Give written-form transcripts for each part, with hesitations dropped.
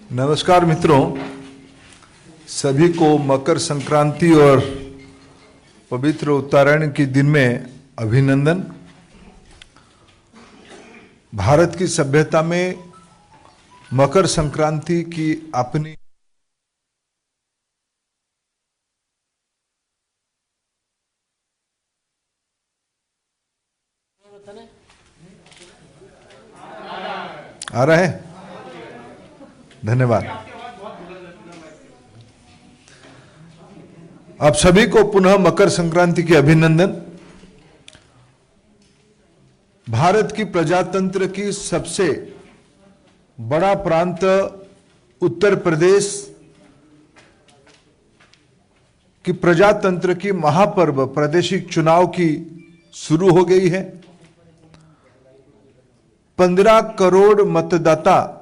नमस्कार मित्रों, सभी को मकर संक्रांति और पवित्र उत्तरायण के दिन में अभिनंदन। भारत की सभ्यता में मकर संक्रांति की अपनी आ रहा है। धन्यवाद। आप सभी को पुनः मकर संक्रांति की अभिनंदन। भारत की प्रजातंत्र की सबसे बड़ा प्रांत उत्तर प्रदेश की प्रजातंत्र की महापर्व प्रादेशिक चुनाव की शुरू हो गई है। 15 करोड़ मतदाता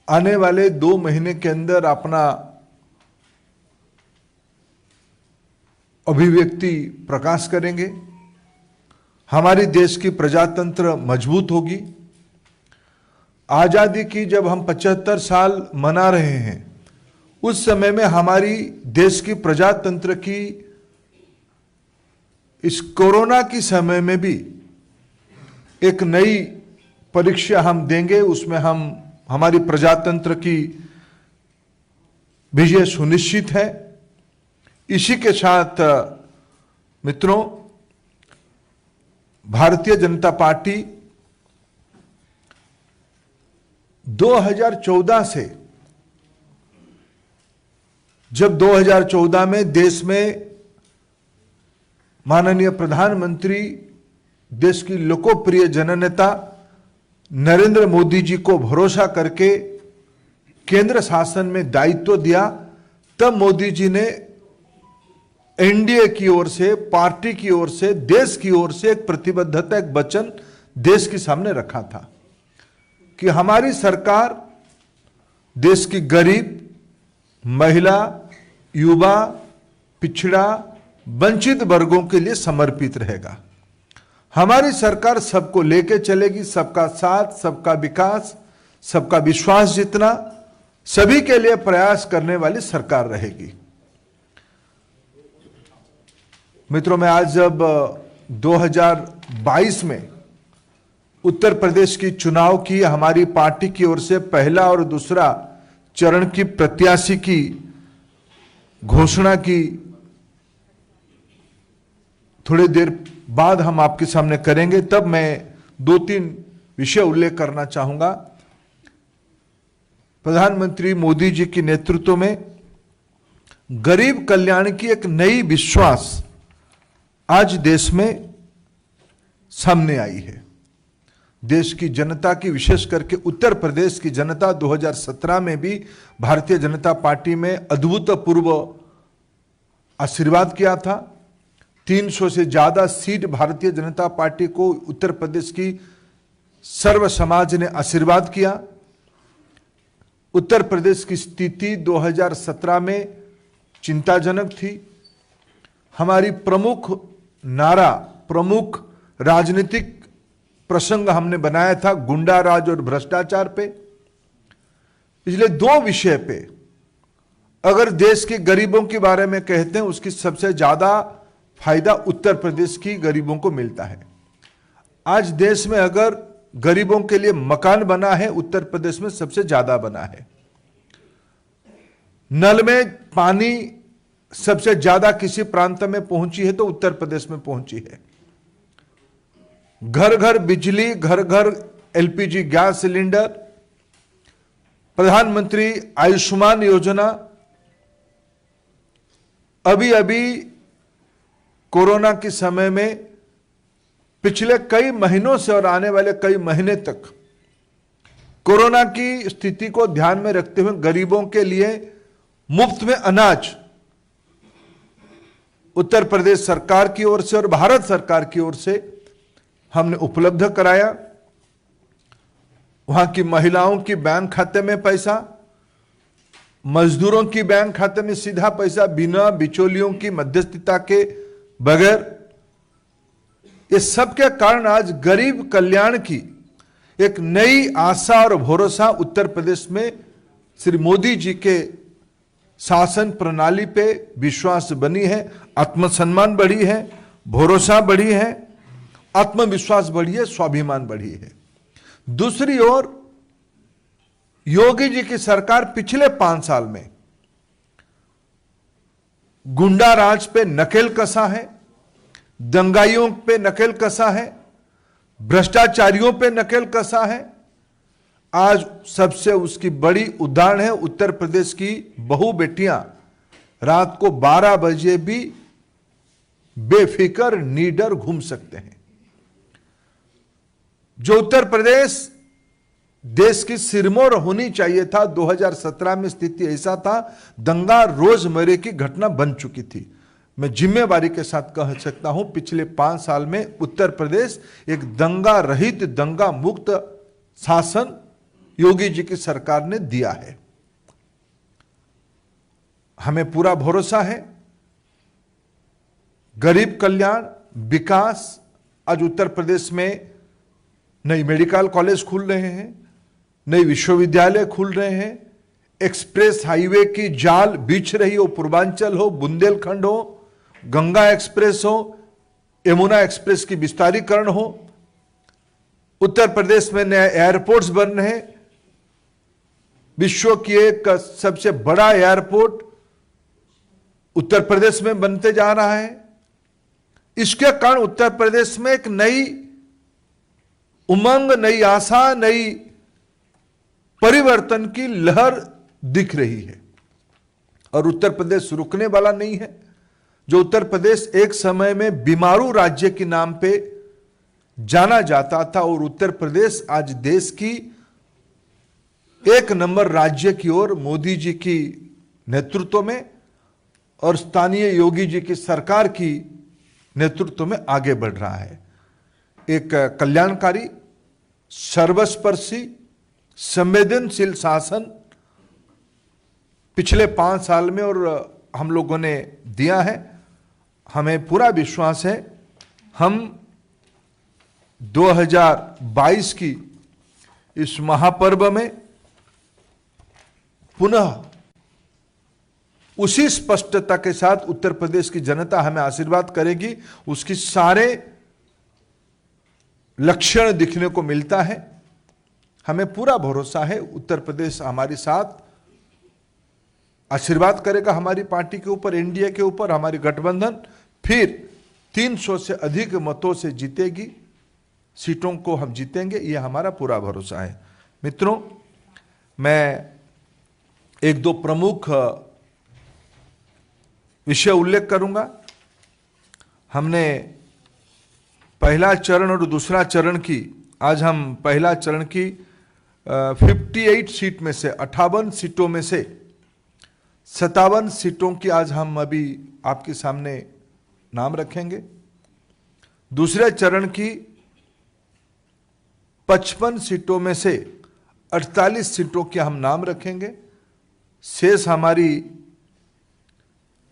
आने वाले 2 महीने के अंदर अपना अभिव्यक्ति प्रकाश करेंगे। हमारी देश की प्रजातंत्र मजबूत होगी। आजादी की जब हम 75 साल मना रहे हैं, उस समय में हमारी देश की प्रजातंत्र की इस कोरोना की समय में भी एक नई परीक्षा हम देंगे। उसमें हमारी प्रजातंत्र की विजय सुनिश्चित है। इसी के साथ मित्रों, भारतीय जनता पार्टी 2014 से, जब 2014 में देश में माननीय प्रधानमंत्री, देश की लोकप्रिय जननेता नरेंद्र मोदी जी को भरोसा करके केंद्र शासन में दायित्व दिया, तब मोदी जी ने एनडीए की ओर से, पार्टी की ओर से, देश की ओर से एक प्रतिबद्धता, एक वचन देश के सामने रखा था कि हमारी सरकार देश की गरीब, महिला, युवा, पिछड़ा, वंचित वर्गों के लिए समर्पित रहेगा। हमारी सरकार सबको लेके चलेगी। सबका साथ, सबका विकास, सबका विश्वास जीतना, सभी के लिए प्रयास करने वाली सरकार रहेगी। मित्रों, मैं आज जब 2022 में उत्तर प्रदेश की चुनाव की हमारी पार्टी की ओर से पहला और दूसरा चरण की प्रत्याशी की घोषणा की, थोड़ी देर बाद हम आपके सामने करेंगे, तब मैं 2-3 विषय उल्लेख करना चाहूंगा। प्रधानमंत्री मोदी जी के नेतृत्व में गरीब कल्याण की एक नई विश्वास आज देश में सामने आई है। देश की जनता की, विशेष करके उत्तर प्रदेश की जनता 2017 में भी भारतीय जनता पार्टी में अभूतपूर्व आशीर्वाद किया था। 300 से ज्यादा सीट भारतीय जनता पार्टी को उत्तर प्रदेश की सर्व समाज ने आशीर्वाद किया। उत्तर प्रदेश की स्थिति 2017 में चिंताजनक थी। हमारी प्रमुख नारा, प्रमुख राजनीतिक प्रसंग हमने बनाया था गुंडा राज और भ्रष्टाचार पे। इसलिए 2 विषय पे अगर देश के गरीबों के बारे में कहते हैं, उसकी सबसे ज्यादा फायदा उत्तर प्रदेश की गरीबों को मिलता है। आज देश में अगर गरीबों के लिए मकान बना है, उत्तर प्रदेश में सबसे ज्यादा बना है। नल में पानी सबसे ज्यादा किसी प्रांत में पहुंची है तो उत्तर प्रदेश में पहुंची है। घर घर बिजली, घर घर एलपीजी गैस सिलेंडर, प्रधानमंत्री आयुष्मान योजना, अभी कोरोना के समय में पिछले कई महीनों से और आने वाले कई महीने तक कोरोना की स्थिति को ध्यान में रखते हुए गरीबों के लिए मुफ्त में अनाज उत्तर प्रदेश सरकार की ओर से और भारत सरकार की ओर से हमने उपलब्ध कराया। वहां की महिलाओं की बैंक खाते में पैसा, मजदूरों की बैंक खाते में सीधा पैसा, बिना बिचौलियों की मध्यस्थता के बगैर। ये सब के कारण आज गरीब कल्याण की एक नई आशा और भरोसा उत्तर प्रदेश में श्री मोदी जी के शासन प्रणाली पे विश्वास बनी है, आत्मसम्मान बढ़ी है, भरोसा बढ़ी है, आत्मविश्वास बढ़ी है, स्वाभिमान बढ़ी है। दूसरी ओर योगी जी की सरकार पिछले 5 साल में गुंडा राज पे नकेल कसा है, दंगाइयों पे नकेल कसा है, भ्रष्टाचारियों पे नकेल कसा है। आज सबसे उसकी बड़ी उदाहरण है उत्तर प्रदेश की बहू बेटियां रात को 12 बजे भी बेफिक्र निडर घूम सकते हैं। जो उत्तर प्रदेश देश की सिरमौर होनी चाहिए था, 2017 में स्थिति ऐसा था, दंगा रोजमर्रे की घटना बन चुकी थी। मैं जिम्मेवारी के साथ कह सकता हूं पिछले 5 साल में उत्तर प्रदेश एक दंगा रहित, दंगा मुक्त शासन योगी जी की सरकार ने दिया है। हमें पूरा भरोसा है गरीब कल्याण, विकास। आज उत्तर प्रदेश में नई मेडिकल कॉलेज खुल रहे हैं, नई विश्वविद्यालय खुल रहे हैं, एक्सप्रेस हाईवे की जाल बिछ रही हो, पूर्वांचल हो, बुंदेलखंड हो, गंगा एक्सप्रेस हो, यमुना एक्सप्रेस की विस्तारीकरण हो। उत्तर प्रदेश में नए एयरपोर्ट्स बन रहे हैं। विश्व की एक सबसे बड़ा एयरपोर्ट उत्तर प्रदेश में बनते जा रहा है। इसके कारण उत्तर प्रदेश में एक नई उमंग, नई आशा, नई परिवर्तन की लहर दिख रही है और उत्तर प्रदेश रुकने वाला नहीं है। जो उत्तर प्रदेश एक समय में बीमारू राज्य के नाम पे जाना जाता था और उत्तर प्रदेश आज देश की 1 नंबर राज्य की ओर मोदी जी की नेतृत्व में और स्थानीय योगी जी की सरकार की नेतृत्व में आगे बढ़ रहा है। एक कल्याणकारी, सर्वस्पर्शी, संवेदनशील शासन पिछले 5 साल में और हम लोगों ने दिया है। हमें पूरा विश्वास है हम 2022 की इस महापर्व में पुनः उसी स्पष्टता के साथ उत्तर प्रदेश की जनता हमें आशीर्वाद करेगी, उसकी सारे लक्षण दिखने को मिलता है। हमें पूरा भरोसा है उत्तर प्रदेश हमारे साथ आशीर्वाद करेगा, हमारी पार्टी के ऊपर, एनडीए के ऊपर, हमारी गठबंधन फिर 300 से अधिक मतों से जीतेगी, सीटों को हम जीतेंगे, ये हमारा पूरा भरोसा है। मित्रों, मैं 1-2 प्रमुख विषय उल्लेख करूंगा। हमने पहला चरण और दूसरा चरण की, आज हम पहला चरण की 58 सीट में से 58 सीटों में से 57 सीटों की आज हम अभी आपके सामने नाम रखेंगे। दूसरे चरण की 55 सीटों में से 48 सीटों के हम नाम रखेंगे। शेष हमारी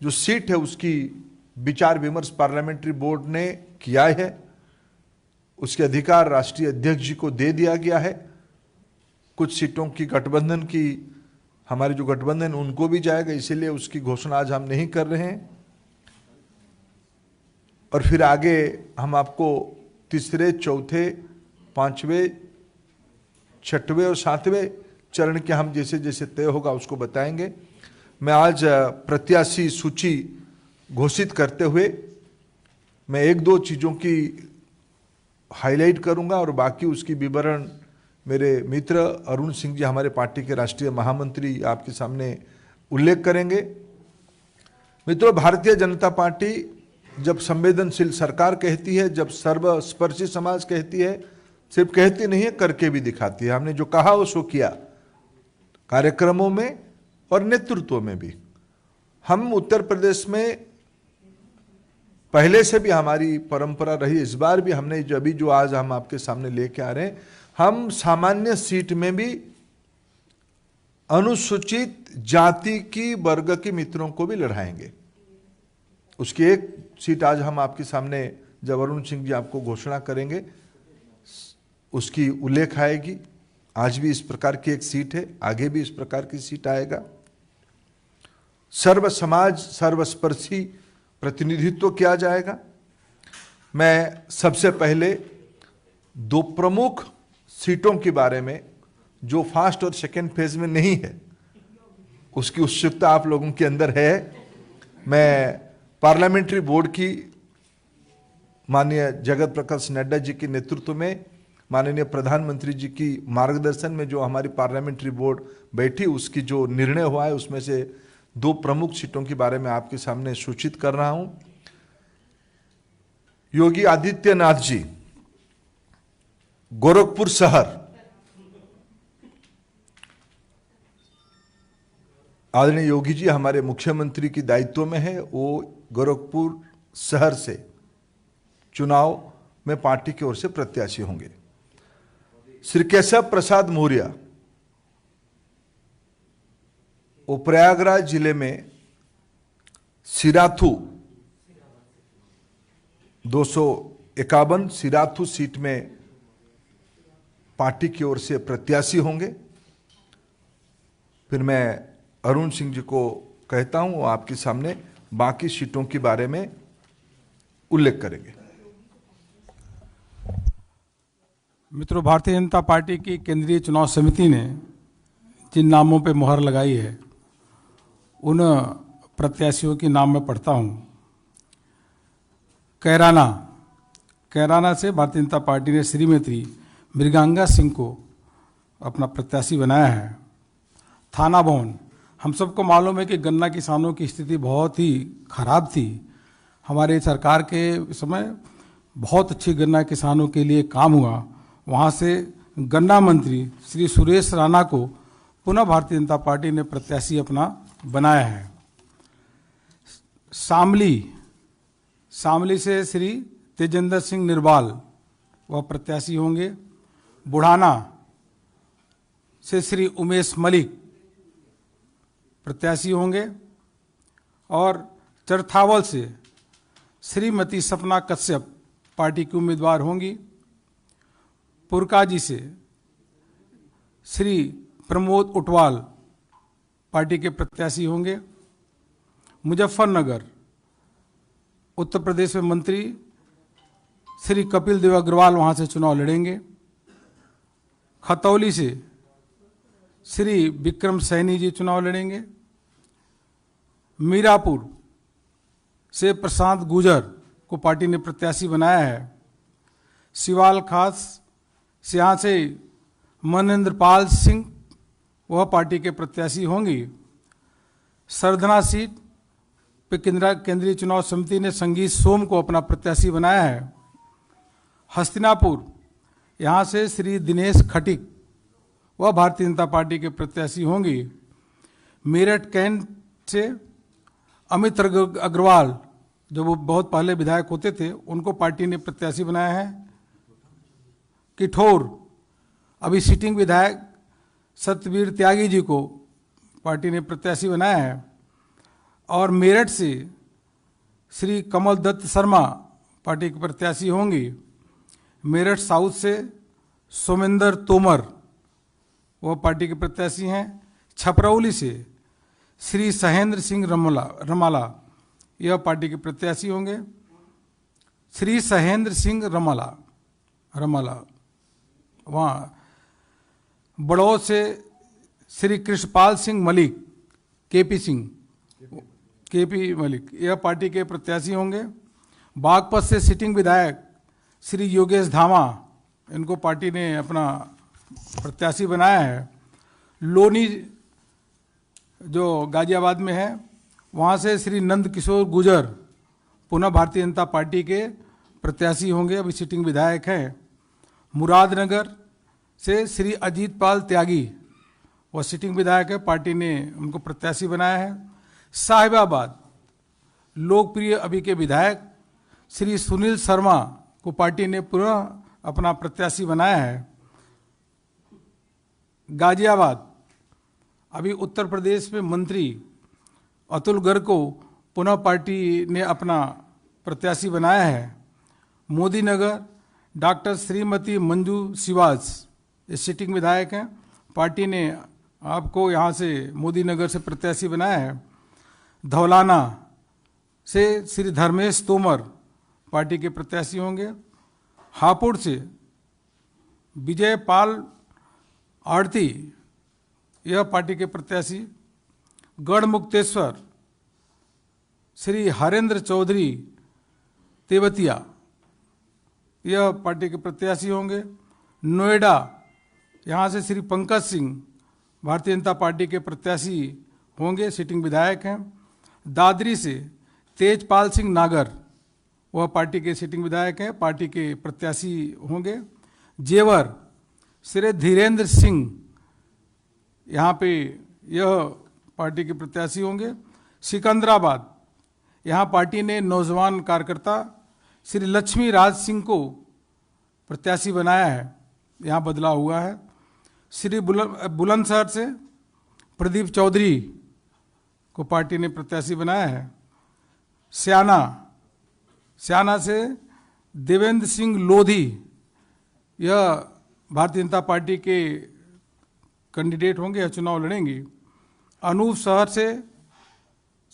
जो सीट है उसकी विचार विमर्श पार्लियामेंट्री बोर्ड ने किया है, उसके अधिकार राष्ट्रीय अध्यक्ष जी को दे दिया गया है। कुछ सीटों की गठबंधन की, हमारे जो गठबंधन उनको भी जाएगा, इसीलिए उसकी घोषणा आज हम नहीं कर रहे हैं। और फिर आगे हम आपको तीसरे, चौथे, 5वें, 6वें और 7वें चरण के हम जैसे जैसे तय होगा उसको बताएंगे। मैं आज प्रत्याशी सूची घोषित करते हुए मैं 1-2 चीज़ों की हाईलाइट करूंगा और बाकी उसकी विवरण मेरे मित्र अरुण सिंह जी, हमारे पार्टी के राष्ट्रीय महामंत्री, आपके सामने उल्लेख करेंगे। मित्रों, भारतीय जनता पार्टी जब संवेदनशील सरकार कहती है, जब सर्वस्पर्शी समाज कहती है, सिर्फ कहती नहीं है, करके भी दिखाती है। हमने जो कहा वो सो किया, कार्यक्रमों में और नेतृत्व में भी। हम उत्तर प्रदेश में पहले से भी हमारी परंपरा रही, इस बार भी हमने जो आज हम आपके सामने लेके आ रहे हैं, हम सामान्य सीट में भी अनुसूचित जाति की वर्ग के मित्रों को भी लड़ाएंगे। उसकी एक सीट आज हम आपके सामने, जब अरुण सिंह जी आपको घोषणा करेंगे, उसकी उल्लेख आएगी। आज भी इस प्रकार की एक सीट है, आगे भी इस प्रकार की सीट आएगा। सर्व समाज सर्वस्पर्शी प्रतिनिधित्व किया जाएगा। मैं सबसे पहले दो प्रमुख सीटों के बारे में, जो फर्स्ट और सेकेंड फेज में नहीं है, उसकी उत्सुकता आप लोगों के अंदर है। मैं पार्लियामेंट्री बोर्ड की माननीय जगत प्रकाश नड्डा जी के नेतृत्व में, माननीय प्रधानमंत्री जी की मार्गदर्शन में जो हमारी पार्लियामेंट्री बोर्ड बैठी, उसकी जो निर्णय हुआ है उसमें से दो प्रमुख सीटों के बारे में आपके सामने सूचित कर रहा हूं। योगी आदित्यनाथ जी गोरखपुर शहर, आदरणीय योगी जी हमारे मुख्यमंत्री की दायित्व में है, वो गोरखपुर शहर से चुनाव में पार्टी की ओर से प्रत्याशी होंगे। श्री केशव प्रसाद मौर्य, वो प्रयागराज जिले में सिराथू 251 सिराथू सीट में पार्टी की ओर से प्रत्याशी होंगे। फिर मैं अरुण सिंह जी को कहता हूं, वो आपके सामने बाकी सीटों के बारे में उल्लेख करेंगे। मित्रों, भारतीय जनता पार्टी की केंद्रीय चुनाव समिति ने जिन नामों पर मुहर लगाई है, उन प्रत्याशियों के नाम मैं पढ़ता हूं। कैराना से भारतीय जनता पार्टी ने श्रीमती मृगांगा सिंह को अपना प्रत्याशी बनाया है। थाना भवन, हम सबको मालूम है कि गन्ना किसानों की स्थिति बहुत ही खराब थी। हमारे सरकार के समय बहुत अच्छी गन्ना किसानों के लिए काम हुआ। वहाँ से गन्ना मंत्री श्री सुरेश राणा को पुनः भारतीय जनता पार्टी ने प्रत्याशी अपना बनाया है। शामली से श्री तेजेंद्र सिंह निर्वाल वह प्रत्याशी होंगे। बुढ़ाना से श्री उमेश मलिक प्रत्याशी होंगे और चरथावल से श्रीमती सपना कश्यप पार्टी की उम्मीदवार होंगी। पुरकाजी से श्री प्रमोद उटवाल पार्टी के प्रत्याशी होंगे। मुजफ्फरनगर उत्तर प्रदेश में मंत्री श्री कपिल देव अग्रवाल वहाँ से चुनाव लड़ेंगे। खतौली से श्री विक्रम सैनी जी चुनाव लड़ेंगे। मीरापुर से प्रशांत गुजर को पार्टी ने प्रत्याशी बनाया है। सिवाल खास से यहाँ से मनेंद्र पाल सिंह वह पार्टी के प्रत्याशी होंगी। सरधना सीट पे केंद्रीय चुनाव समिति ने संगीत सोम को अपना प्रत्याशी बनाया है। हस्तिनापुर यहाँ से श्री दिनेश खटिक वह भारतीय जनता पार्टी के प्रत्याशी होंगी। मेरठ कैंट से अमित अग्रवाल, जो वो बहुत पहले विधायक होते थे, उनको पार्टी ने प्रत्याशी बनाया है। किठौर अभी सिटिंग विधायक सत्यवीर त्यागी जी को पार्टी ने प्रत्याशी बनाया है। और मेरठ से श्री कमल दत्त शर्मा पार्टी के प्रत्याशी होंगी। मेरठ साउथ से सोमेंद्र तोमर वह पार्टी के प्रत्याशी हैं। छपरौली से श्री सहेंद्र सिंह रमाला यह पार्टी के प्रत्याशी होंगे। श्री सहेंद्र सिंह रमाला वहाँ बड़ौद से श्री कृष्णपाल सिंह मलिक केपी मलिक यह पार्टी के प्रत्याशी होंगे। बागपत से सिटिंग विधायक श्री योगेश धामा, इनको पार्टी ने अपना प्रत्याशी बनाया है। लोनी जो गाजियाबाद में है, वहाँ से श्री नंद किशोर गुजर पुनः भारतीय जनता पार्टी के प्रत्याशी होंगे, अभी सिटिंग विधायक हैं। मुरादनगर से श्री अजीत पाल त्यागी वह सिटिंग विधायक है, पार्टी ने उनको प्रत्याशी बनाया है। साहिबाबाद लोकप्रिय अभी के विधायक श्री सुनील शर्मा को पार्टी ने पुनः अपना प्रत्याशी बनाया है। गाजियाबाद अभी उत्तर प्रदेश में मंत्री अतुल गर्ग को पुनः पार्टी ने अपना प्रत्याशी बनाया है। मोदी नगर डॉक्टर श्रीमती मंजू शिवाज, ये सिटिंग विधायक हैं। पार्टी ने आपको यहाँ से मोदी नगर से प्रत्याशी बनाया है। धौलाना से श्री धर्मेश तोमर पार्टी के प्रत्याशी होंगे। हापुड़ से विजय पाल आड़ती, यह पार्टी के प्रत्याशी। गढ़मुक्तेश्वर श्री हरेंद्र चौधरी तेवतिया, यह पार्टी के प्रत्याशी होंगे। नोएडा यहाँ से श्री पंकज सिंह भारतीय जनता पार्टी के प्रत्याशी होंगे, सिटिंग विधायक हैं। दादरी से तेजपाल सिंह नागर, वह पार्टी के सिटिंग विधायक हैं, पार्टी के प्रत्याशी होंगे। जेवर श्री धीरेन्द्र सिंह, यहाँ पे यह पार्टी के प्रत्याशी होंगे। सिकंदराबाद, यहाँ पार्टी ने नौजवान कार्यकर्ता श्री लक्ष्मी राज सिंह को प्रत्याशी बनाया है, यहाँ बदलाव हुआ है। श्री बुलंदशहर से प्रदीप चौधरी को पार्टी ने प्रत्याशी बनाया है। स्याना से देवेंद्र सिंह लोधी, यह भारतीय जनता पार्टी के कैंडिडेट होंगे, यह चुनाव लड़ेंगी। अनूप शहर से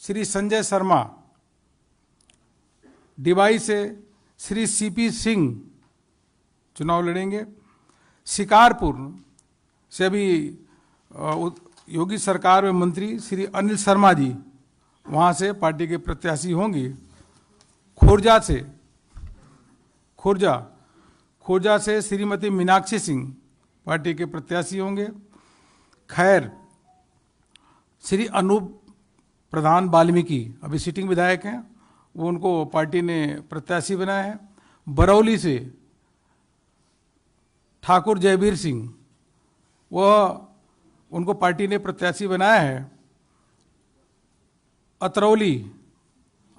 श्री संजय शर्मा, डिवाई से श्री सीपी सिंह चुनाव लड़ेंगे। शिकारपुर से अभी योगी सरकार में मंत्री श्री अनिल शर्मा जी, वहाँ से पार्टी के प्रत्याशी होंगी। खुर्जा से श्रीमती मीनाक्षी सिंह पार्टी के प्रत्याशी होंगे। खैर श्री अनूप प्रधान वाल्मीकि अभी सिटिंग विधायक हैं, वो उनको पार्टी ने प्रत्याशी बनाया है। बरौली से ठाकुर जयवीर सिंह, वह उनको पार्टी ने प्रत्याशी बनाया है। अतरौली,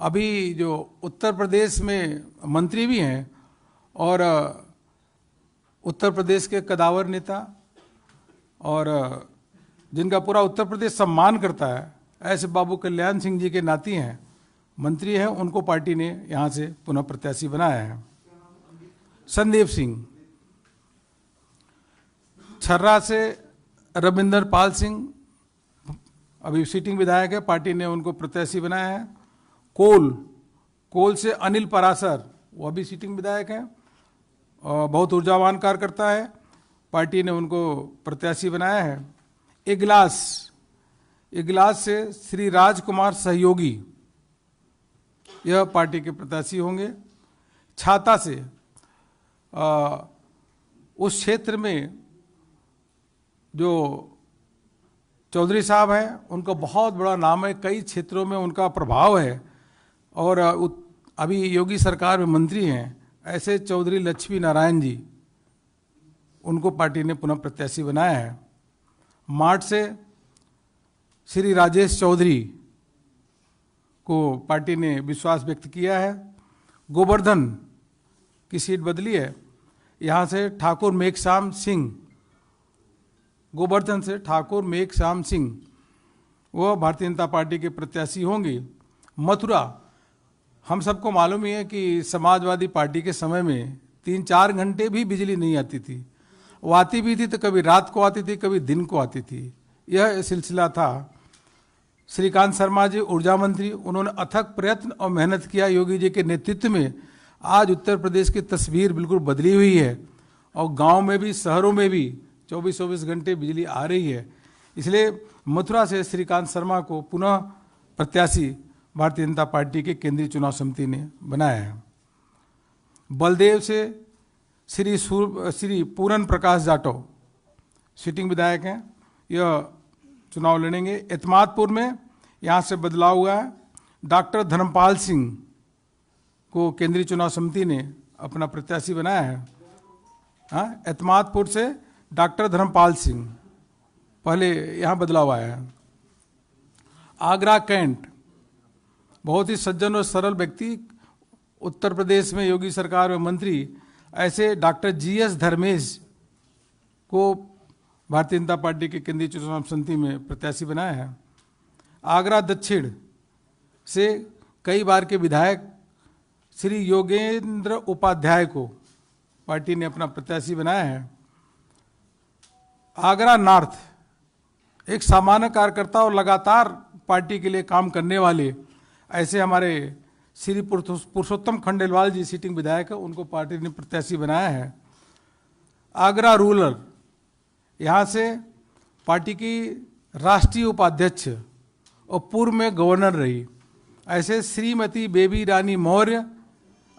अभी जो उत्तर प्रदेश में मंत्री भी हैं और उत्तर प्रदेश के कदावर नेता और जिनका पूरा उत्तर प्रदेश सम्मान करता है, ऐसे बाबू कल्याण सिंह जी के नाती हैं, मंत्री हैं, उनको पार्टी ने यहाँ से पुनः प्रत्याशी बनाया है। संदीप सिंह, छर्रा से रविंदर पाल सिंह अभी सिटिंग विधायक है, पार्टी ने उनको प्रत्याशी बनाया है। कोल से अनिल परासर, वो अभी सिटिंग विधायक हैं और बहुत ऊर्जावान कार्यकर्ता है, पार्टी ने उनको प्रत्याशी बनाया है। इगलास से श्री राजकुमार सहयोगी, यह पार्टी के प्रत्याशी होंगे। छाता से उस क्षेत्र में जो चौधरी साहब हैं, उनका बहुत बड़ा नाम है, कई क्षेत्रों में उनका प्रभाव है और अभी योगी सरकार में मंत्री हैं, ऐसे चौधरी लक्ष्मी नारायण जी, उनको पार्टी ने पुनः प्रत्याशी बनाया है। मार्ट से श्री राजेश चौधरी को पार्टी ने विश्वास व्यक्त किया है। गोवर्धन की सीट बदली है, यहाँ से ठाकुर मेघश्याम सिंह, गोवर्धन से ठाकुर मेघश्याम सिंह, वो भारतीय जनता पार्टी के प्रत्याशी होंगे। मथुरा, हम सबको मालूम ही है कि समाजवादी पार्टी के समय में 3-4 घंटे भी बिजली नहीं आती थी, वो आती भी थी तो कभी रात को आती थी, कभी दिन को आती थी, यह सिलसिला था। श्रीकांत शर्मा जी ऊर्जा मंत्री, उन्होंने अथक प्रयत्न और मेहनत किया योगी जी के नेतृत्व में। आज उत्तर प्रदेश की तस्वीर बिल्कुल बदली हुई है और गांव में भी शहरों में भी 24-24 घंटे बिजली आ रही है। इसलिए मथुरा से श्रीकांत शर्मा को पुनः प्रत्याशी भारतीय जनता पार्टी के केंद्रीय चुनाव समिति ने बनाया है। बलदेव से श्री पूरन प्रकाश जाटव सिटिंग विधायक हैं, यह चुनाव लड़ेंगे। एतमादपुर में यहाँ से बदलाव हुआ है, डॉक्टर धर्मपाल सिंह को केंद्रीय चुनाव समिति ने अपना प्रत्याशी बनाया है। हाँ, एतमादपुर से डॉक्टर धर्मपाल सिंह, पहले यहाँ बदलाव आया है। आगरा कैंट, बहुत ही सज्जन और सरल व्यक्ति, उत्तर प्रदेश में योगी सरकार में मंत्री, ऐसे डॉक्टर GS धर्मेश को भारतीय जनता पार्टी के केंद्रीय चुनाव समिति में प्रत्याशी बनाया है। आगरा दक्षिण से कई बार के विधायक श्री योगेंद्र उपाध्याय को पार्टी ने अपना प्रत्याशी बनाया है। आगरा नॉर्थ एक सामान्य कार्यकर्ता और लगातार पार्टी के लिए काम करने वाले ऐसे हमारे श्री पुरुषोत्तम खंडेलवाल जी सिटिंग विधायक है, उनको पार्टी ने प्रत्याशी बनाया है। आगरा रूरल यहाँ से पार्टी की राष्ट्रीय उपाध्यक्ष और पूर्व में गवर्नर रही ऐसे श्रीमती बेबी रानी मौर्य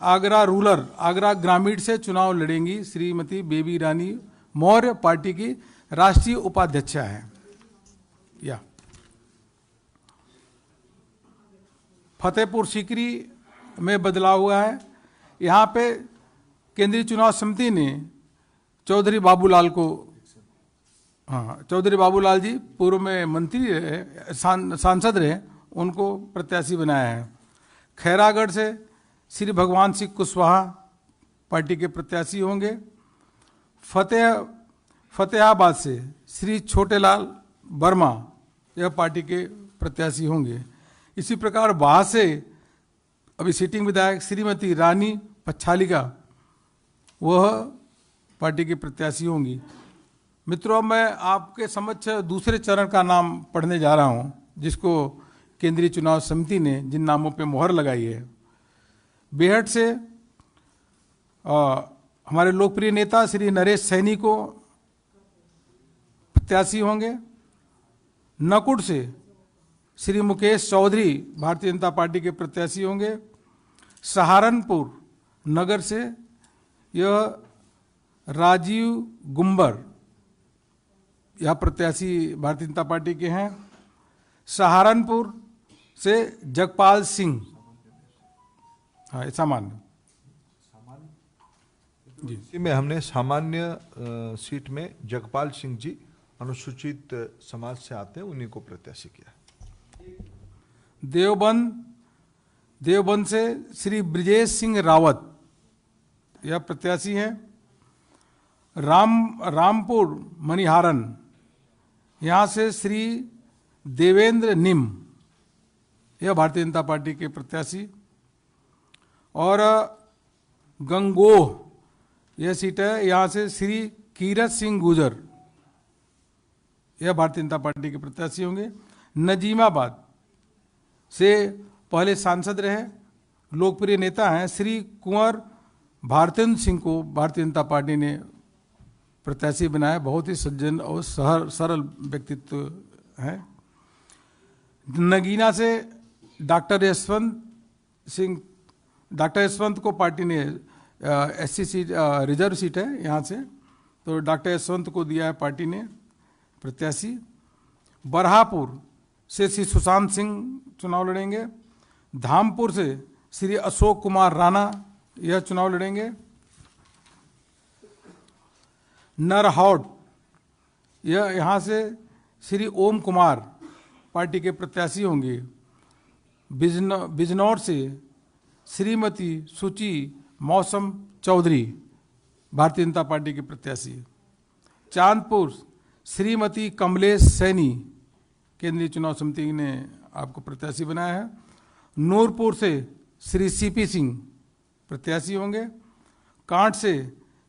आगरा रूरल आगरा ग्रामीण से चुनाव लड़ेंगी। श्रीमती बेबी रानी मौर्य पार्टी की राष्ट्रीय उपाध्यक्षा है। या फतेहपुर सीकरी में बदलाव हुआ है। यहाँ पे केंद्रीय चुनाव समिति ने चौधरी बाबूलाल को, चौधरी बाबूलाल जी पूर्व में मंत्री रहे, सांसद रहे, उनको प्रत्याशी बनाया है। खैरागढ़ से श्री भगवान सिंह कुशवाहा पार्टी के प्रत्याशी होंगे। फतेहाबाद से श्री छोटेलाल वर्मा यह पार्टी के प्रत्याशी होंगे। इसी प्रकार वहाँ से अभी सिटिंग विधायक श्रीमती रानी पच्छालिका वह पार्टी की प्रत्याशी होंगी। मित्रों, मैं आपके समक्ष दूसरे चरण का नाम पढ़ने जा रहा हूँ जिसको केंद्रीय चुनाव समिति ने जिन नामों पे मोहर लगाई है। बेहट से हमारे लोकप्रिय नेता श्री नरेश सैनी को प्रत्याशी होंगे। नकुड़ से श्री मुकेश चौधरी भारतीय जनता पार्टी के प्रत्याशी होंगे। सहारनपुर नगर से यह राजीव गुम्बर यह प्रत्याशी भारतीय जनता पार्टी के हैं। सहारनपुर से जगपाल सिंह, हाँ सामान्य जी, इसी में हमने सामान्य सीट में जगपाल सिंह जी अनुसूचित समाज से आते हैं, उन्हीं को प्रत्याशी किया। देवबंद से श्री ब्रिजेश सिंह रावत यह प्रत्याशी हैं। रामपुर मणिहारन यहाँ से श्री देवेंद्र निम यह भारतीय जनता पार्टी के प्रत्याशी। और गंगोह यह सीट है, यहाँ से श्री कीरत सिंह गुजर यह भारतीय जनता पार्टी के प्रत्याशी होंगे। नजीमाबाद से पहले सांसद रहे, लोकप्रिय नेता हैं, श्री कुंवर भारतेंद्र सिंह को भारतीय जनता पार्टी ने प्रत्याशी बनाया। बहुत ही सज्जन और सरल व्यक्तित्व है। नगीना से डॉक्टर यशवंत को पार्टी ने एससी सीट रिजर्व सीट है यहाँ से, तो डॉक्टर यशवंत को दिया है पार्टी ने प्रत्याशी। बरहापुर से श्री सुशांत सिंह चुनाव लड़ेंगे। धामपुर से श्री अशोक कुमार राणा यह चुनाव लड़ेंगे। नरहौट यह यहाँ से श्री ओम कुमार पार्टी के प्रत्याशी होंगे। बिजनौर से श्रीमती सुची मौसम चौधरी भारतीय जनता पार्टी के प्रत्याशी। चांदपुर श्रीमती कमलेश सैनी केंद्रीय चुनाव समिति ने आपको प्रत्याशी बनाया है। नूरपुर से श्री सीपी सिंह प्रत्याशी होंगे। कांट से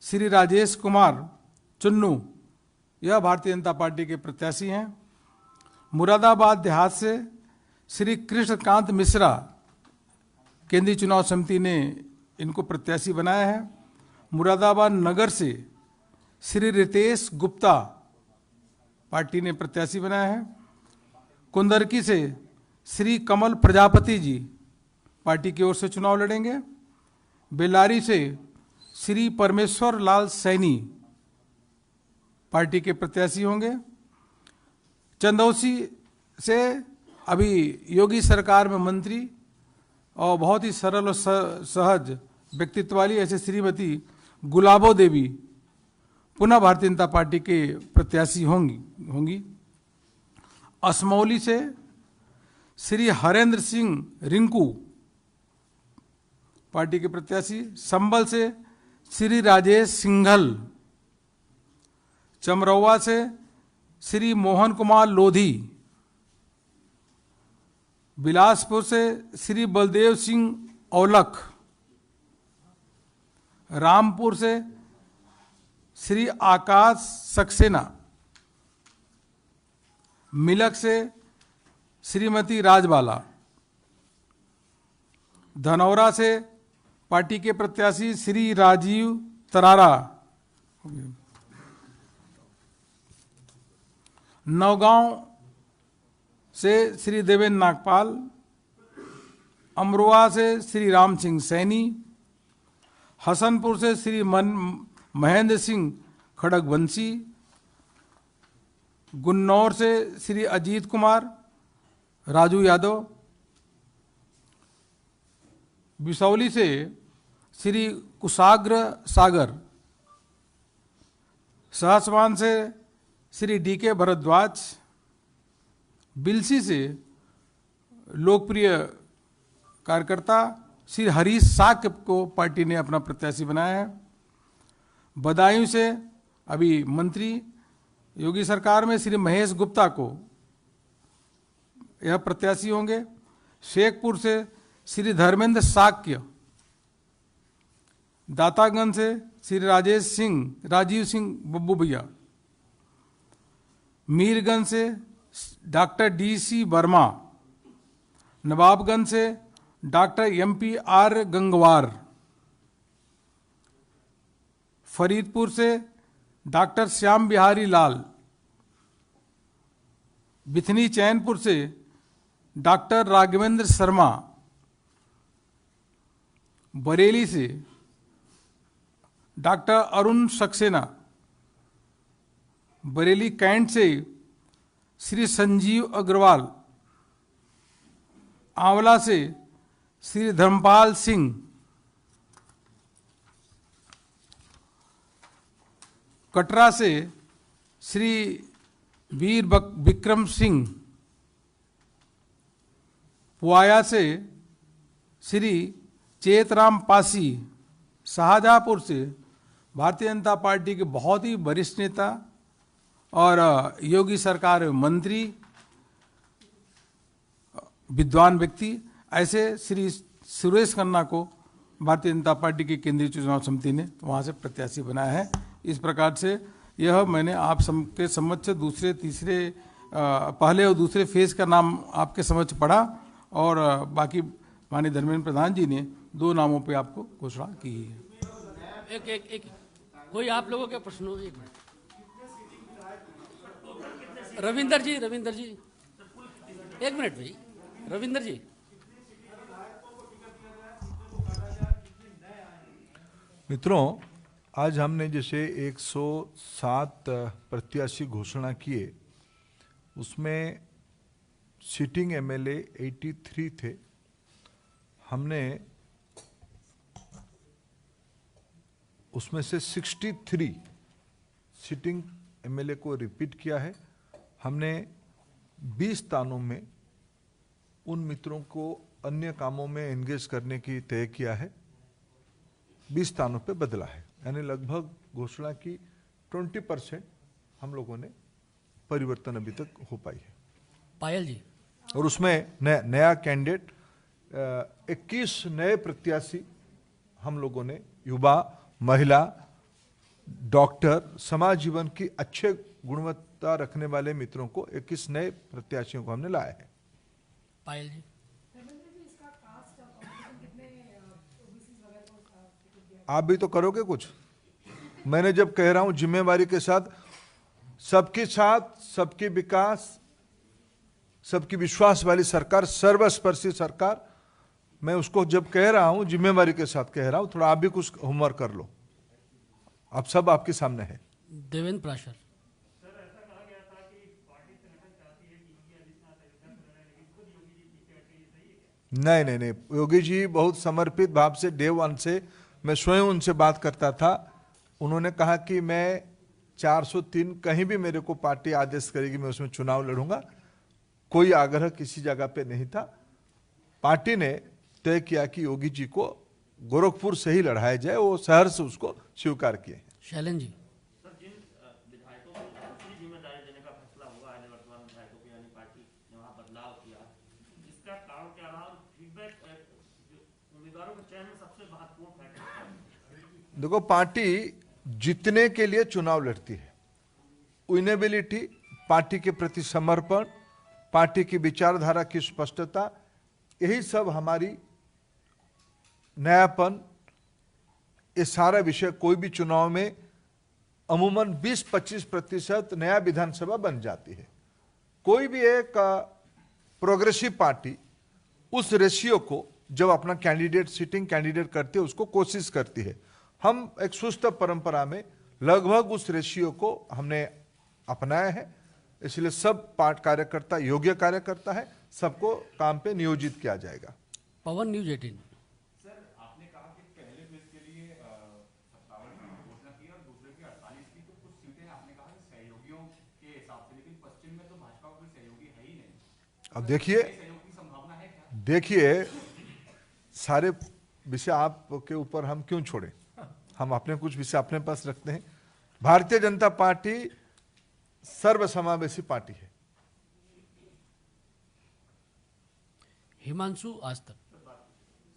श्री राजेश कुमार चुन्नू यह भारतीय जनता पार्टी के प्रत्याशी हैं। मुरादाबाद देहात से श्री कृष्णकांत मिश्रा केंद्रीय चुनाव समिति ने इनको प्रत्याशी बनाया है। मुरादाबाद नगर से श्री रितेश गुप्ता पार्टी ने प्रत्याशी बनाया है। कुंदरकी से श्री कमल प्रजापति जी पार्टी की ओर से चुनाव लड़ेंगे। बेलारी से श्री परमेश्वर लाल सैनी पार्टी के प्रत्याशी होंगे। चंदौसी से अभी योगी सरकार में मंत्री और बहुत ही सरल और सहज व्यक्तित्व वाली ऐसे श्रीमती गुलाबो देवी पुनः भारतीय जनता पार्टी के प्रत्याशी होंगी। असमौली से श्री हरेंद्र सिंह रिंकू पार्टी के प्रत्याशी। संबल से श्री राजेश सिंघल। चमरौवा से श्री मोहन कुमार लोधी। बिलासपुर से श्री बलदेव सिंह औलख। रामपुर से श्री आकाश सक्सेना, मिलक से श्रीमती राजबाला, धनौरा से पार्टी के प्रत्याशी श्री राजीव तरारा, नौगांव से श्री देवेंद्र नागपाल, अमरोहा से श्री राम सिंह सैनी, हसनपुर से श्री महेंद्र सिंह खड़गवंशी, गुन्नौर से श्री अजीत कुमार राजू यादव, बिसौली से श्री कुशाग्र सागर, सहसवान से श्री डीके भरद्वाज, बिलसी से लोकप्रिय कार्यकर्ता श्री हरीश साक्य को पार्टी ने अपना प्रत्याशी बनाया है। बदायूं से अभी मंत्री योगी सरकार में श्री महेश गुप्ता को यह प्रत्याशी होंगे। शेखपुर से श्री धर्मेंद्र साक्य, दातागंज से श्री राजीव सिंह बब्बू भैया, मीरगंज से डॉक्टर DC वर्मा, नवाबगंज से डॉक्टर MP.R. गंगवार, फरीदपुर से डॉक्टर श्याम बिहारी लाल, बिथनी चैनपुर से डॉक्टर राघवेंद्र शर्मा, बरेली से डॉक्टर अरुण सक्सेना, बरेली कैंट से श्री संजीव अग्रवाल, आंवला से श्री धर्मपाल सिंह, कटरा से श्री वीर विक्रम सिंह, पुआया से श्री चेतराम पासी, शाहजहांपुर से भारतीय जनता पार्टी के बहुत ही वरिष्ठ नेता और योगी सरकार में मंत्री, विद्वान व्यक्ति, ऐसे श्री सुरेश खन्ना को भारतीय जनता पार्टी की केंद्रीय चुनाव समिति ने वहाँ से प्रत्याशी बनाया है। इस प्रकार से यह मैंने आप सबके समक्ष दूसरे तीसरे पहले और दूसरे फेज का नाम आपके समक्ष पढ़ा और बाकी माननीय धर्मेंद्र प्रधान जी ने 2 नामों पे आपको घोषणा की है। एक कोई आप लोगों के प्रश्न हो? एक मिनट, रविंदर जी एक मिनट भाई, रविंदर जी। मित्रों, आज हमने जैसे 107 प्रत्याशी घोषणा किए, उसमें सिटिंग MLA 83 थे। हमने उसमें से 63 सिटिंग MLA को रिपीट किया है। हमने 20 स्थानों में उन मित्रों को अन्य कामों में एंगेज करने की तय किया है, 20 स्थानों पे बदला है, यानी लगभग घोषणा की 20% हम लोगों ने परिवर्तन अभी तक हो पाई है। पायल जी, और उसमें नया कैंडिडेट 21 नए प्रत्याशी हम लोगों ने युवा, महिला, डॉक्टर, समाज जीवन की अच्छे गुणवत्ता रखने वाले मित्रों को 21 नए प्रत्याशियों को हमने लाया है। पायल जी, आप भी तो करोगे कुछ। मैंने जब कह रहा हूं जिम्मेवारी के साथ, सबके विकास, सबकी विश्वास वाली सरकार, सर्वस्पर्शी सरकार, मैं उसको जब कह रहा हूं जिम्मेवारी के साथ कह रहा हूं। थोड़ा आप भी कुछ होमवर्क कर लो, आप सब आपके सामने है। देवेंद्र प्राशर। नहीं, योगी जी बहुत समर्पित भाव से डे 1 से मैं स्वयं उनसे बात करता था। उन्होंने कहा कि मैं 403 कहीं भी मेरे को पार्टी आदेश करेगी मैं उसमें चुनाव लड़ूंगा। कोई आग्रह किसी जगह पे नहीं था। पार्टी ने तय किया कि योगी जी को गोरखपुर से ही लड़ाया जाए, वो शहर से उसको स्वीकार किए। शैलन जी, देखो, पार्टी जीतने के लिए चुनाव लड़ती है। विनेबिलिटी, पार्टी के प्रति समर्पण, पार्टी की विचारधारा की स्पष्टता, यही सब हमारी नयापन, ये सारा विषय कोई भी चुनाव में अमूमन 20-25% नया विधानसभा बन जाती है। कोई भी एक प्रोग्रेसिव पार्टी उस रेशियो को जब अपना कैंडिडेट सिटिंग कैंडिडेट करती है उसको कोशिश करती है। हम एक सुस्त परंपरा में लगभग उस रेशियो को हमने अपनाया है, इसलिए सब पार्टी कार्यकर्ता योग्य कार्यकर्ता है, सबको काम पे नियोजित किया जाएगा। पवन न्यूज 18। सर, आपने कहा कि पहले फेज के लिए 57 की घोषणा की और दूसरे की 48 की, तो कुछ सीटें आपने कहा कि सहयोगियों के हिसाब से, लेकिन पश्चिम में तो भाजपा का कोई सहयोगी है ही नहीं। अब देखिए सहयोग की संभावना है क्या? देखिए सारे विषय आपके ऊपर हम क्यों छोड़े, हम अपने कुछ विषय अपने पास रखते हैं। भारतीय जनता पार्टी सर्वसमावेशी पार्टी है। हिमांशु आज तक।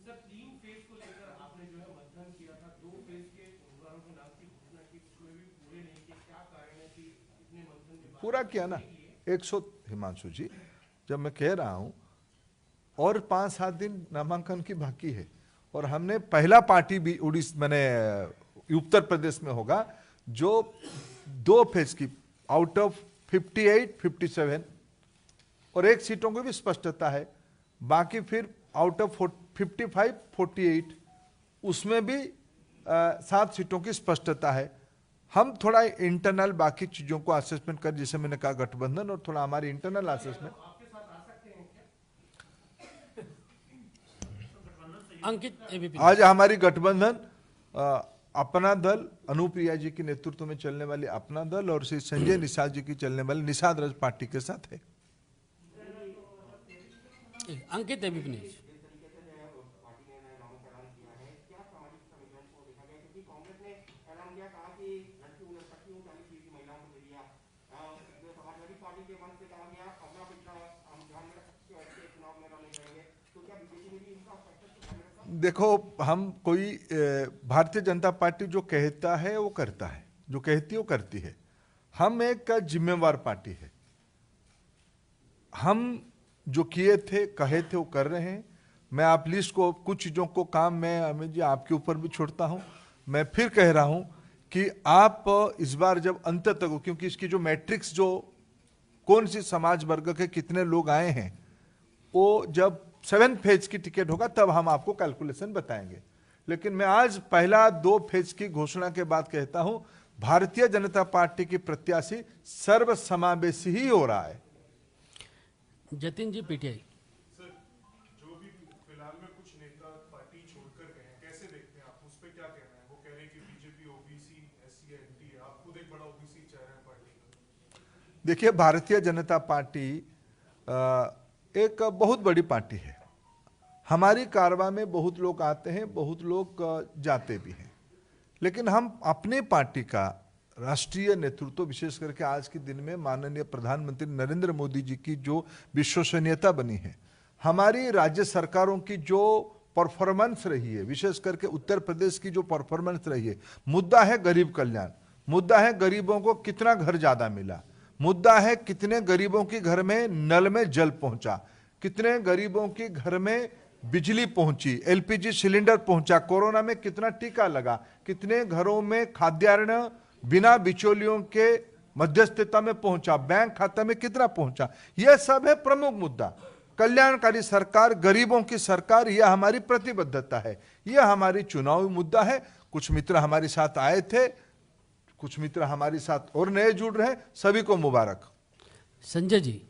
सर, 3 फेज को लेकर आपने जो है मतदान किया था, 2 फेज के उम्मीदवारों के नाम की घोषणा की, उसमें भी पूरे नहीं किए, क्या कारण है कि इतने मतदान के बाद पूरा किया ना 100। हिमांशु जी, जब मैं कह रहा हूं और 5-7 दिन नामांकन की बाकी है, और हमने पहला पार्टी भी उत्तर प्रदेश में होगा जो 2 फेज की आउट ऑफ 58, 57 और 1 सीटों की भी स्पष्टता है, बाकी फिर आउट ऑफ 55, 48 उसमें भी 7 सीटों की स्पष्टता है। हम थोड़ा इंटरनल बाकी चीजों को असेसमेंट कर, जैसे मैंने कहा गठबंधन, और थोड़ा हमारी इंटरनल असेसमेंट। अंकित एबीपी। आज हमारी गठबंधन अपना दल, अनुप्रिया जी के नेतृत्व में चलने वाली अपना दल और श्री संजय निषाद जी की चलने वाली निषाद राज पार्टी के साथ है। अंकित एबीपी न्यूज। देखो, हम कोई भारतीय जनता पार्टी जो कहता है वो करता है, जो कहती है वो करती है। हम एक जिम्मेवार पार्टी है। हम जो किए थे, कहे थे, वो कर रहे हैं। मैं आप लिस्ट को, कुछ चीज़ों को काम मैं अमित जी आपके ऊपर भी छोड़ता हूं। मैं फिर कह रहा हूं कि आप इस बार जब अंत तक, क्योंकि इसकी जो मैट्रिक्स, जो कौन सी समाज वर्ग के कितने लोग आए हैं, वो जब 7 फेज की टिकट होगा तब हम आपको कैलकुलेशन बताएंगे। लेकिन मैं आज पहला 2 फेज की घोषणा के बाद कहता हूं, भारतीय जनता पार्टी की प्रत्याशी सर्वसमावेशी ही हो रहा है। जतिन जी पीटीआई। सर, जो भी फिलहाल में कुछ नेता पार्टी छोड़कर गए हैं, कैसे देखते हैं आप, उस पे क्या कहना है? वो कह रहे हैं कि बीजेपी ओबीसी, एससी, एनटी है, आप खुद एक बड़ा ओबीसी चेहरा है पार्टी का। देखिए, भारतीय जनता पार्टी एक बहुत बड़ी पार्टी है। हमारी कारवां में बहुत लोग आते हैं, बहुत लोग जाते भी हैं, लेकिन हम अपने पार्टी का राष्ट्रीय नेतृत्व, विशेष करके आज के दिन में माननीय प्रधानमंत्री नरेंद्र मोदी जी की जो विश्वसनीयता बनी है, हमारी राज्य सरकारों की जो परफॉर्मेंस रही है, विशेष करके उत्तर प्रदेश की जो परफॉर्मेंस रही है, मुद्दा है गरीब कल्याण, मुद्दा है गरीबों को कितना घर ज्यादा मिला, मुद्दा है कितने गरीबों के घर में नल में जल पहुंचा, कितने गरीबों के घर में बिजली पहुंची, एलपीजी सिलेंडर पहुंचा, कोरोना में कितना टीका लगा, कितने घरों में खाद्यान्न बिना बिचौलियों के मध्यस्थता में पहुंचा, बैंक खाता में कितना पहुंचा। यह सब है प्रमुख मुद्दा। कल्याणकारी सरकार, गरीबों की सरकार, यह हमारी प्रतिबद्धता है, यह हमारी चुनावी मुद्दा है। कुछ मित्र हमारे साथ आए थे, कुछ मित्र हमारे साथ और नए जुड़ रहे हैं, सभी को मुबारक। संजय जी।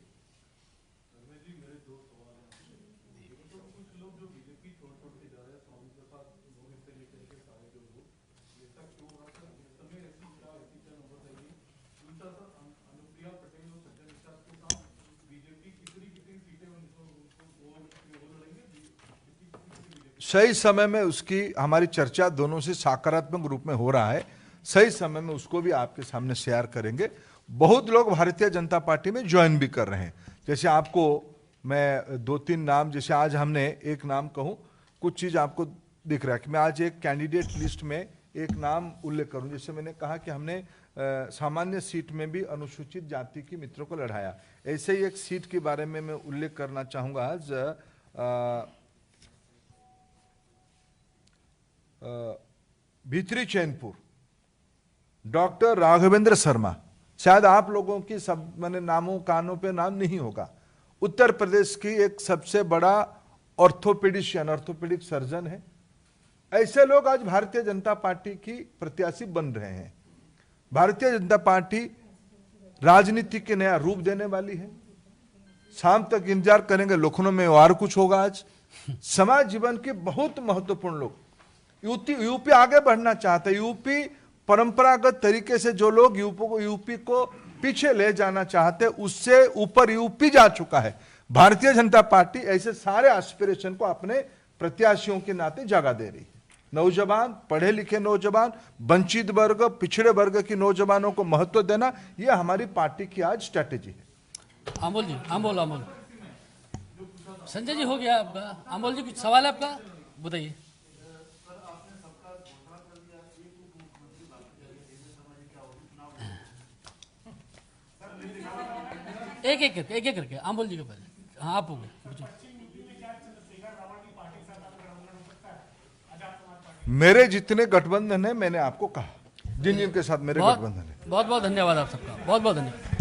सही समय में उसकी हमारी चर्चा दोनों से सकारात्मक रूप में हो रहा है। सही समय में उसको भी आपके सामने शेयर करेंगे। बहुत लोग भारतीय जनता पार्टी में ज्वाइन भी कर रहे हैं। जैसे आपको मैं 2-3 नाम, जैसे आज हमने एक नाम कहूं, कुछ चीज आपको दिख रहा है कि मैं आज एक कैंडिडेट लिस्ट में एक नाम उल्लेख करूं। जैसे मैंने कहा कि हमने सामान्य सीट में भी अनुसूचित जाति की मित्रों को लड़ाया, ऐसे ही एक सीट के बारे में मैं उल्लेख करना चाहूंगा आज। भीतरी चैनपुर, डॉक्टर राघवेंद्र शर्मा, शायद आप लोगों की सब मैंने नामों कानों पे नाम नहीं होगा, उत्तर प्रदेश की एक सबसे बड़ा ऑर्थोपेडिक सर्जन है। ऐसे लोग आज भारतीय जनता पार्टी की प्रत्याशी बन रहे हैं। भारतीय जनता पार्टी राजनीति के नया रूप देने वाली है। शाम तक इंतजार करेंगे, लखनऊ में और कुछ होगा। आज समाज जीवन के बहुत महत्वपूर्ण लोग, यूपी आगे बढ़ना चाहते हैं। यूपी परंपरागत तरीके से जो लोग यूपी को पीछे ले जाना चाहते, उससे ऊपर यूपी जा चुका है। भारतीय जनता पार्टी ऐसे सारे एस्पिरेशन को अपने प्रत्याशियों के नाते जगह दे रही है। नौजवान, पढ़े लिखे नौजवान, वंचित वर्ग, पिछड़े वर्ग के नौजवानों को महत्व देना, यह हमारी पार्टी की आज स्ट्रैटेजी है। अमोल जी, अमोल संजय जी हो गया आपका। अमोल जी कुछ सवाल है आपका, बताइए। एक एक करके अमोल जी के पहले। हाँ, आप हो गए। मेरे जितने गठबंधन है मैंने आपको कहा, जिन जिनके साथ मेरे गठबंधन है। बहुत बहुत धन्यवाद आप सबका, बहुत बहुत धन्यवाद।